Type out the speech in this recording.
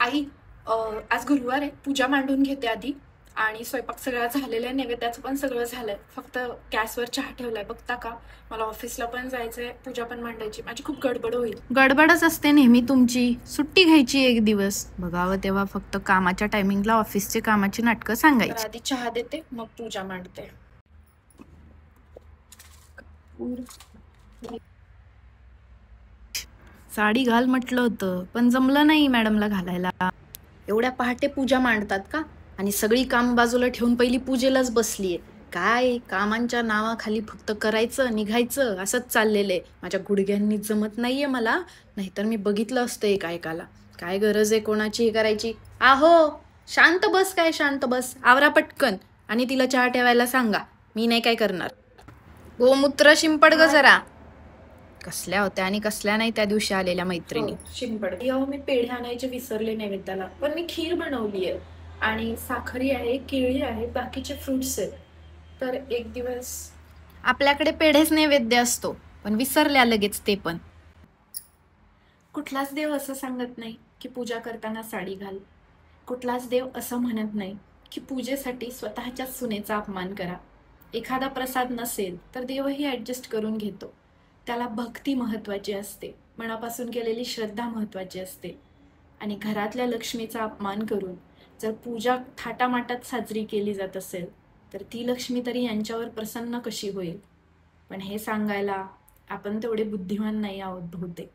आई आज गुरुवार आहे, पूजा मांडून घेते आधी. आणि स्वयंपाक सगळा झालेला आहे, नैवेद्याचं पण सगळं झालंय, फक्त गॅसवर चहा ठेवलाय. बघता का? मला ऑफिसला पण जायचंय, पूजा पण मांडायची, माझी खूप गडबड होईल. गडबडच असते नेहमी तुमची. सुट्टी घ्यायची एक दिवस. बघावं तेव्हा फक्त कामाच्या टायमिंगला ऑफिसचे कामाची नाटकं तर सांगायची. आधी चहा देते, मग पूजा मांडते. साडी घाल म्हटलं होतं, पण जमलं नाही मॅडमला घालायला. एवढ्या पहाटे पूजा मांडतात का? आणि सगळी काम बाजूला ठेवून पहिली पूजेलाच बसलीये. काय कामांच्या नावाखाली फक्त करायचं निघायचं असंच चाललेलं आहे. माझ्या गुडघ्यांनी जमत नाहीये मला, नाहीतर मी बघितलं असतं एकाएकाला. काय गरज आहे कोणाची हे करायची? आहो, शांत बस, काय शांत बस, आवरा पटकन. आणि तिला चहा ठेवायला सांगा, मी नाही काय करणार. गोमूत्र शिंपड ग जरा. कसल्या होत्या आणि कसल्या नाही त्या दिवशी आलेल्या मैत्रिणी. शिंपड मी पेढे आणायचे विसरले नैवेद्याला, पण मी खीर बनवली आहे आणि साखरी आहे, केळी आहे, बाकीचे फ्रुट्स आहेत. तर एक दिवस आपल्याकडे पेढेच नैवेद्य असतो, पण विसरल्या लगेच ते पण. कुठलाच देव असं सांगत नाही की पूजा करताना साडी घाल. कुठलाच देव असं म्हणत नाही की पूजेसाठी स्वतःच्या सुनेचा अपमान करा. एखादा प्रसाद नसेल तर देवही ॲडजस्ट करून घेतो. त्याला भक्ती महत्त्वाची असते, मनापासून केलेली श्रद्धा महत्त्वाची असते. आणि घरातल्या लक्ष्मीचा अपमान करून जर पूजा थाटामाटात साजरी केली जात असेल तर ती लक्ष्मी तरी यांच्यावर प्रसन्न कशी होईल? पण हे सांगायला आपण तेवढे बुद्धिमान नाही आहोत बहुतेक.